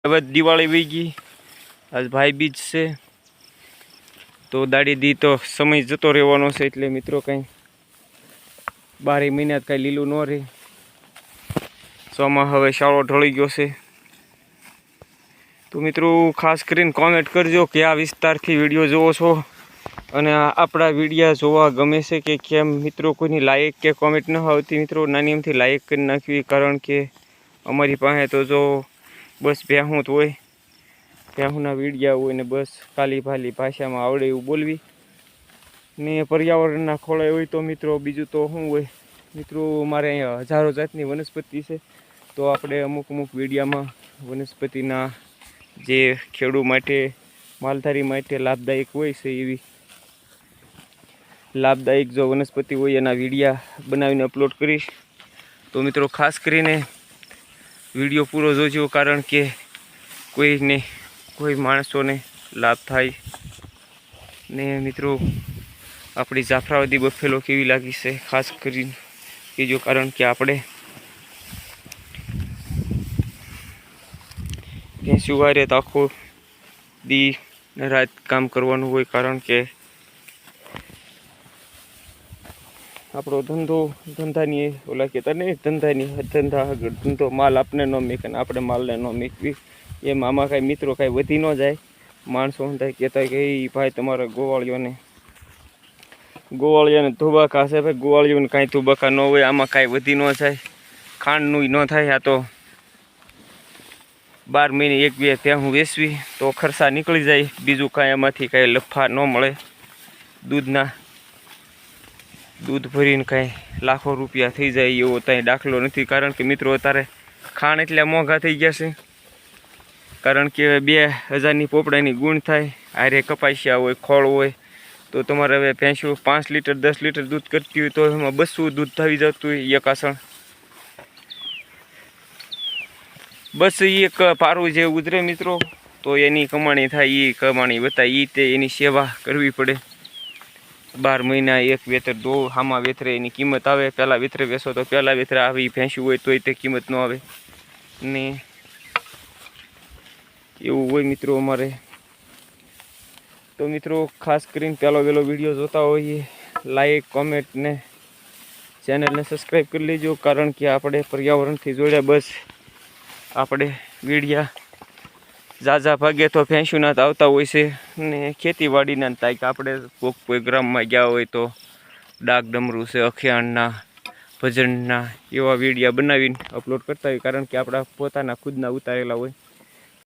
હવે દિવાળી વી ગઈ, આજ ભાઈ બીજ છે તો દાડી દી તો સમય જતો રહેવાનો છે, એટલે મિત્રો કંઈ 12 મહિના કાંઈ લીલું ન રહે. સોમાં હવે શાળો ઢળી ગયો છે. તો મિત્રો ખાસ કરીને કોમેન્ટ કરજો કે આ વિસ્તારથી વિડીયો જોવો છો અને આપણા વિડીયા જોવા ગમે છે કે કેમ. મિત્રો કોઈની લાઈક કે કોમેન્ટ ન આવતી મિત્રો નાની એમથી લાઈક કરી નાખવી, કારણ કે અમારી પાસે તો જો બસ ભેહું જ હોય, ભેહુંના વિડીયા હોય ને બસ કાલી ભાલી ભાષામાં આવડે એવું બોલવી ને પર્યાવરણના ખોળે હોય. તો મિત્રો બીજું તો શું હોય મિત્રો, અમારે અહીંયા હજારો જાતની વનસ્પતિ છે, તો આપણે અમુક વિડીયામાં વનસ્પતિના જે ખેડૂત માટે માલધારી માટે લાભદાયક હોય છે એવી લાભદાયક જો વનસ્પતિ હોય એના વિડીયા બનાવીને અપલોડ કરીશ. તો મિત્રો ખાસ કરીને વિડીયો પૂરો જોજો, કારણ કે કોઈ માણસોને લાભ થાય ને. મિત્રો આપણી જાફરાબાદી બફેલો કેવી લાગી છે ખાસ કરીને કહેજો, કારણ કે આપણે ભેંસું વારે તો આખો દી રાત કામ કરવાનું હોય, કારણ કે આપણો ધંધાની ઓલા કહેતા નહીં, ધંધા આગળ ધંધો, માલ આપણે ન મેકે ને આપણે માલને ન મેકવી. એમ આમાં કાંઈ મિત્રો કાંઈ વધી ન જાય. માણસો થાય કહેતા કે એ ભાઈ તમારા ગોવાળીઓને ધોબાકા છે, ભાઈ ગોવાળીઓને કાંઈ ધોબાકા ન હોય, આમાં કાંઈ વધી ન જાય, ખાંડનું ન થાય. આ તો 12 મહિને 1-2 ભેહું વેચવી તો ખર્ચા નીકળી જાય, બીજું કાંઈ એમાંથી કાંઈ લફા ન મળે. દૂધ ભરીને કાંઈ લાખો રૂપિયા થઈ જાય એવો કાંઈ દાખલો નથી, કારણ કે મિત્રો અત્યારે ખાંડ એટલા મોંઘા થઈ ગયા છે, કારણ કે 2000ની પોપડાની ગુણ થાય, હારે કપાસિયા હોય, ખોળ હોય, તો તમારે હવે ભેંસું 5 લીટર 10 લીટર દૂધ કરતી હોય તો એમાં 200 દૂધ થઈ જતું હોય એક આસણ. બસ એક પારું જે ઉતરે મિત્રો તો એની કમાણી થાય, એ કમાણી બતાય, તે એની સેવા કરવી પડે. 12 મહિના એક વેતર દો, હામાં વેતરે એની કિંમત આવે. પહેલાં વેતરે વેચો તો પહેલાં વેતરે આવી ભેંસું હોય તોય તે કિંમત ન આવે ને એવું હોય મિત્રો અમારે. તો મિત્રો ખાસ કરીને પહેલો વિડીયો જોતા હોઈએ લાઈક કોમેન્ટ ને ચેનલને સબસ્ક્રાઈબ કરી લેજો, કારણ કે આપણે પર્યાવરણથી જોડ્યા. બસ આપણે વિડીયા ઝાઝા ભાગે તો ભેંસુના જ આવતા હોય છે ને ખેતીવાડીના થાય કે આપણે કોઈક પ્રોગ્રામમાં ગયા હોય તો ડાક ડમરું છે, અખિયાણના ભજનના એવા વિડીયા બનાવીને અપલોડ કરતા હોય, કારણ કે આપણા પોતાના ખુદના ઉતારેલા હોય.